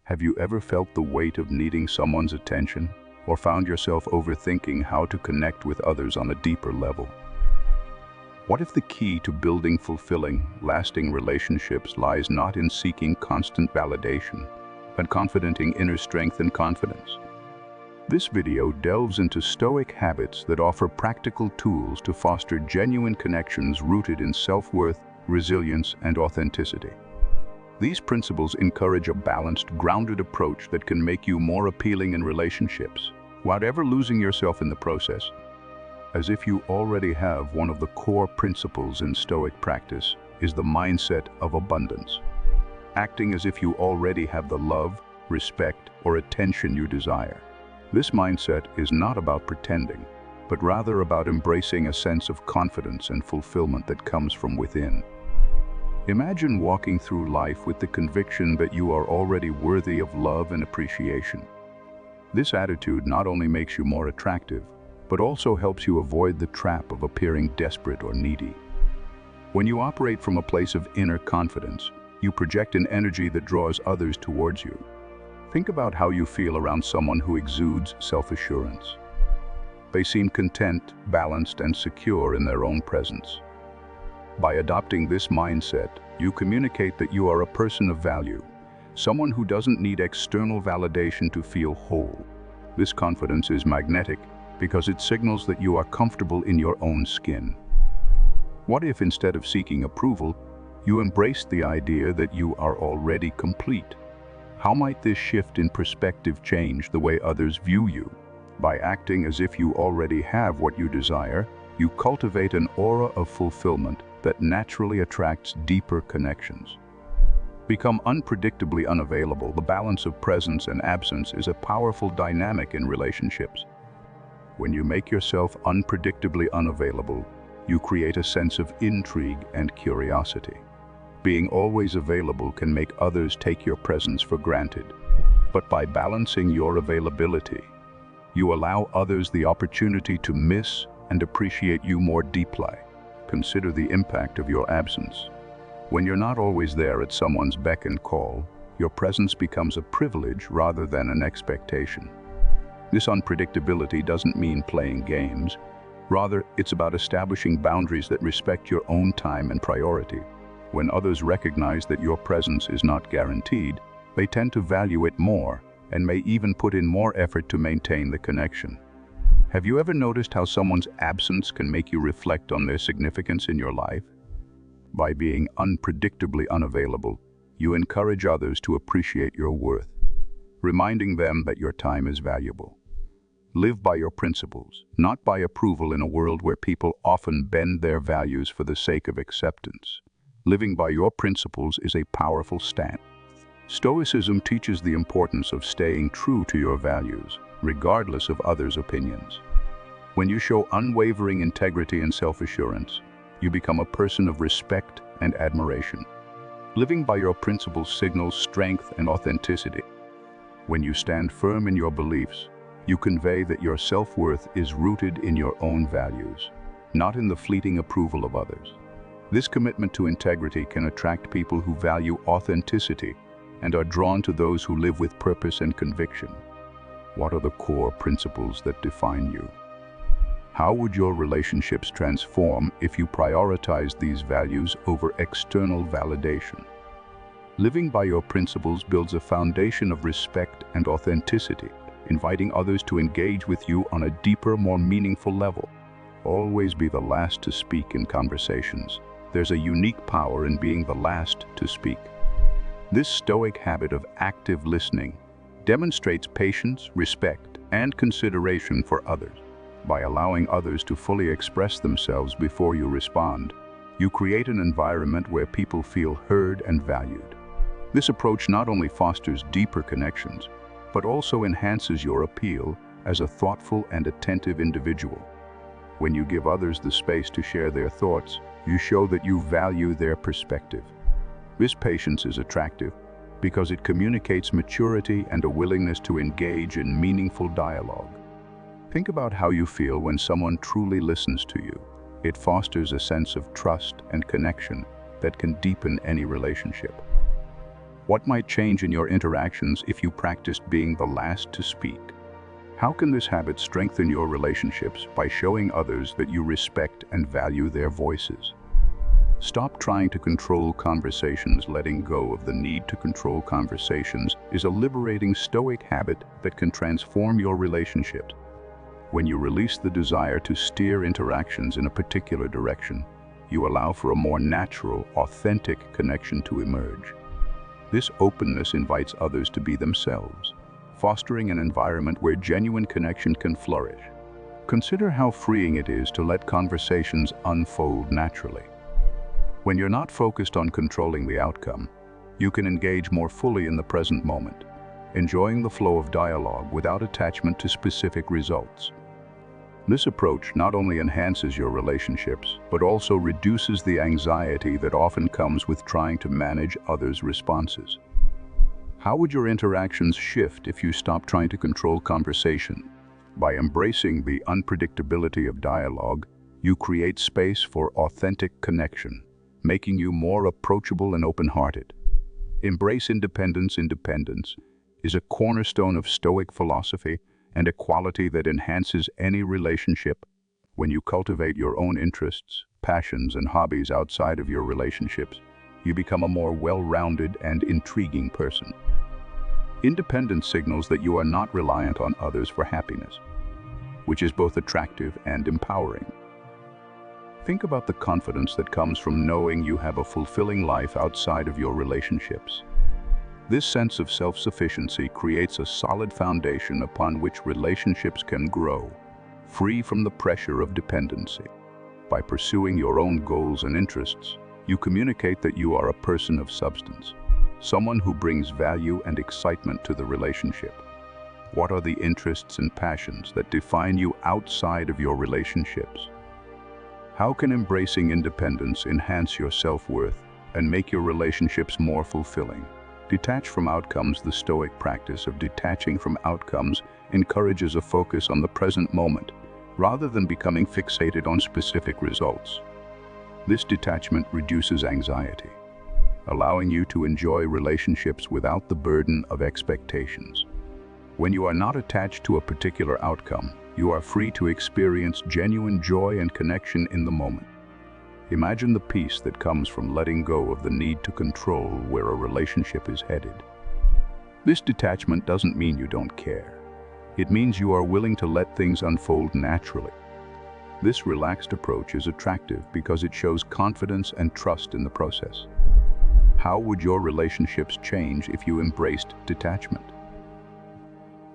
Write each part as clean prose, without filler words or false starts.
Have you ever felt the weight of needing someone's attention, or found yourself overthinking how to connect with others on a deeper level? What if the key to building fulfilling, lasting relationships lies not in seeking constant validation, but confiding inner strength and confidence? This video delves into Stoic habits that offer practical tools to foster genuine connections rooted in self-worth, resilience, and authenticity. These principles encourage a balanced, grounded approach that can make you more appealing in relationships, without ever losing yourself in the process. As if you already have one of the core principles in Stoic practice is the mindset of abundance. Acting as if you already have the love, respect, or attention you desire. This mindset is not about pretending, but rather about embracing a sense of confidence and fulfillment that comes from within. Imagine walking through life with the conviction that you are already worthy of love and appreciation. This attitude not only makes you more attractive, but also helps you avoid the trap of appearing desperate or needy. When you operate from a place of inner confidence, you project an energy that draws others towards you. Think about how you feel around someone who exudes self-assurance. They seem content, balanced, and secure in their own presence. By adopting this mindset, you communicate that you are a person of value, someone who doesn't need external validation to feel whole. This confidence is magnetic because it signals that you are comfortable in your own skin. What if, instead of seeking approval, you embraced the idea that you are already complete? How might this shift in perspective change the way others view you? By acting as if you already have what you desire, you cultivate an aura of fulfillment that naturally attracts deeper connections. Become unpredictably unavailable. The balance of presence and absence is a powerful dynamic in relationships. When you make yourself unpredictably unavailable, you create a sense of intrigue and curiosity. Being always available can make others take your presence for granted. But by balancing your availability, you allow others the opportunity to miss and appreciate you more deeply. Consider the impact of your absence. When you're not always there at someone's beck and call, your presence becomes a privilege rather than an expectation. This unpredictability doesn't mean playing games. Rather, it's about establishing boundaries that respect your own time and priority. When others recognize that your presence is not guaranteed, they tend to value it more and may even put in more effort to maintain the connection. Have you ever noticed how someone's absence can make you reflect on their significance in your life? By being unpredictably unavailable, you encourage others to appreciate your worth, reminding them that your time is valuable. Live by your principles, not by approval in a world where people often bend their values for the sake of acceptance. Living by your principles is a powerful stance. Stoicism teaches the importance of staying true to your values, regardless of others' opinions. When you show unwavering integrity and self-assurance, you become a person of respect and admiration. Living by your principles signals strength and authenticity. When you stand firm in your beliefs, you convey that your self-worth is rooted in your own values, not in the fleeting approval of others. This commitment to integrity can attract people who value authenticity and are drawn to those who live with purpose and conviction. What are the core principles that define you? How would your relationships transform if you prioritized these values over external validation? Living by your principles builds a foundation of respect and authenticity, inviting others to engage with you on a deeper, more meaningful level. Always be the last to speak in conversations. There's a unique power in being the last to speak. This Stoic habit of active listening demonstrates patience, respect, and consideration for others. By allowing others to fully express themselves before you respond, you create an environment where people feel heard and valued. This approach not only fosters deeper connections, but also enhances your appeal as a thoughtful and attentive individual. When you give others the space to share their thoughts, you show that you value their perspective. This patience is attractive because it communicates maturity and a willingness to engage in meaningful dialogue. Think about how you feel when someone truly listens to you. It fosters a sense of trust and connection that can deepen any relationship. What might change in your interactions if you practiced being the last to speak? How can this habit strengthen your relationships by showing others that you respect and value their voices? Stop trying to control conversations. Letting go of the need to control conversations is a liberating Stoic habit that can transform your relationships. When you release the desire to steer interactions in a particular direction, you allow for a more natural, authentic connection to emerge. This openness invites others to be themselves, fostering an environment where genuine connection can flourish. Consider how freeing it is to let conversations unfold naturally. When you're not focused on controlling the outcome, you can engage more fully in the present moment, enjoying the flow of dialogue without attachment to specific results. This approach not only enhances your relationships, but also reduces the anxiety that often comes with trying to manage others' responses. How would your interactions shift if you stopped trying to control conversation? By embracing the unpredictability of dialogue, you create space for authentic connection, making you more approachable and open-hearted. Embrace independence. Independence is a cornerstone of Stoic philosophy and a quality that enhances any relationship. When you cultivate your own interests, passions, and hobbies outside of your relationships, you become a more well-rounded and intriguing person. Independence signals that you are not reliant on others for happiness, which is both attractive and empowering. Think about the confidence that comes from knowing you have a fulfilling life outside of your relationships. This sense of self-sufficiency creates a solid foundation upon which relationships can grow, free from the pressure of dependency. By pursuing your own goals and interests, you communicate that you are a person of substance, someone who brings value and excitement to the relationship. What are the interests and passions that define you outside of your relationships? How can embracing independence enhance your self-worth and make your relationships more fulfilling? Detach from outcomes. The Stoic practice of detaching from outcomes encourages a focus on the present moment, rather than becoming fixated on specific results. This detachment reduces anxiety, allowing you to enjoy relationships without the burden of expectations. When you are not attached to a particular outcome, you are free to experience genuine joy and connection in the moment. Imagine the peace that comes from letting go of the need to control where a relationship is headed. This detachment doesn't mean you don't care. It means you are willing to let things unfold naturally. This relaxed approach is attractive because it shows confidence and trust in the process. How would your relationships change if you embraced detachment?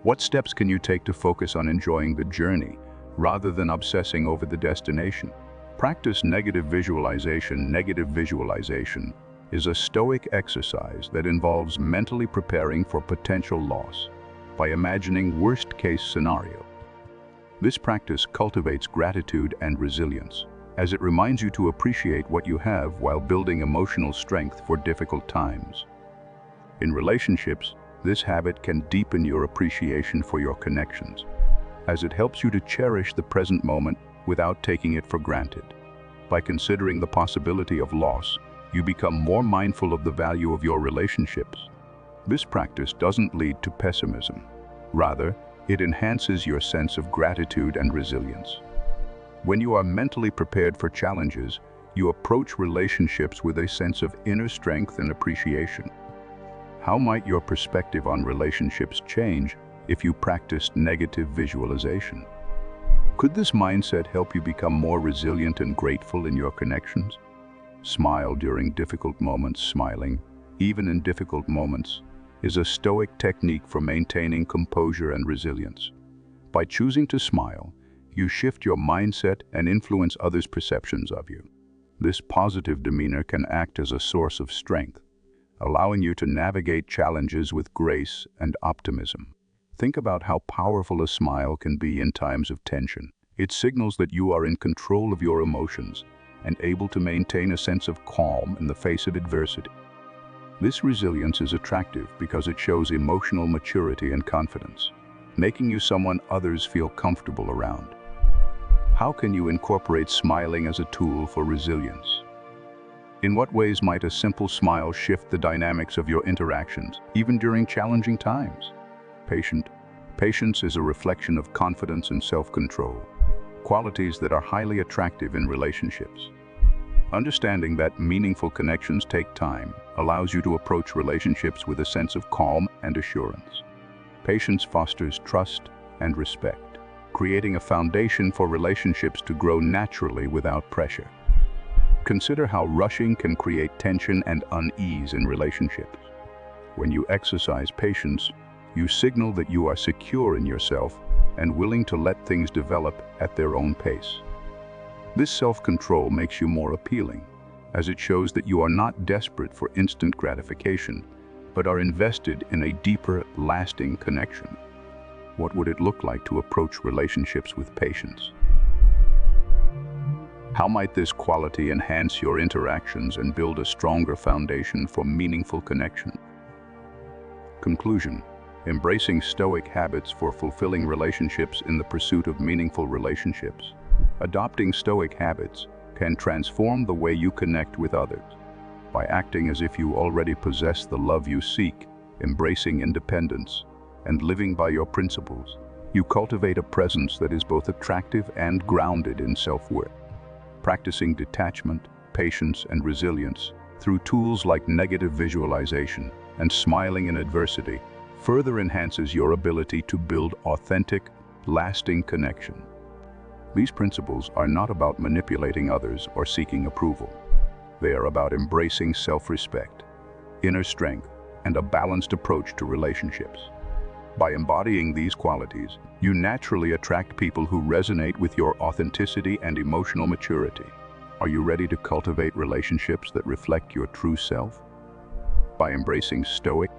What steps can you take to focus on enjoying the journey rather than obsessing over the destination? Practice negative visualization. Negative visualization is a Stoic exercise that involves mentally preparing for potential loss by imagining worst-case scenarios. This practice cultivates gratitude and resilience, as it reminds you to appreciate what you have while building emotional strength for difficult times. In relationships, this habit can deepen your appreciation for your connections, as it helps you to cherish the present moment without taking it for granted. By considering the possibility of loss, you become more mindful of the value of your relationships. This practice doesn't lead to pessimism. Rather, it enhances your sense of gratitude and resilience. When you are mentally prepared for challenges, you approach relationships with a sense of inner strength and appreciation. How might your perspective on relationships change if you practiced negative visualization? Could this mindset help you become more resilient and grateful in your connections? Smile during difficult moments. Smiling, even in difficult moments, is a Stoic technique for maintaining composure and resilience. By choosing to smile, you shift your mindset and influence others' perceptions of you. This positive demeanor can act as a source of strength, allowing you to navigate challenges with grace and optimism. Think about how powerful a smile can be in times of tension. It signals that you are in control of your emotions and able to maintain a sense of calm in the face of adversity. This resilience is attractive because it shows emotional maturity and confidence, making you someone others feel comfortable around. How can you incorporate smiling as a tool for resilience? In what ways might a simple smile shift the dynamics of your interactions, even during challenging times? Patience is a reflection of confidence and self-control, qualities that are highly attractive in relationships. Understanding that meaningful connections take time allows you to approach relationships with a sense of calm and assurance. Patience fosters trust and respect, creating a foundation for relationships to grow naturally without pressure. Consider how rushing can create tension and unease in relationships. When you exercise patience, you signal that you are secure in yourself and willing to let things develop at their own pace. This self-control makes you more appealing, as it shows that you are not desperate for instant gratification, but are invested in a deeper, lasting connection. What would it look like to approach relationships with patience? How might this quality enhance your interactions and build a stronger foundation for meaningful connection? Conclusion: embracing Stoic habits for fulfilling relationships in the pursuit of meaningful relationships. Adopting Stoic habits can transform the way you connect with others. By acting as if you already possess the love you seek, embracing independence, and living by your principles, you cultivate a presence that is both attractive and grounded in self-worth. Practicing detachment, patience, and resilience through tools like negative visualization and smiling in adversity further enhances your ability to build authentic, lasting connection. These principles are not about manipulating others or seeking approval. They are about embracing self-respect, inner strength, and a balanced approach to relationships. By embodying these qualities, you naturally attract people who resonate with your authenticity and emotional maturity. Are you ready to cultivate relationships that reflect your true self? By embracing Stoic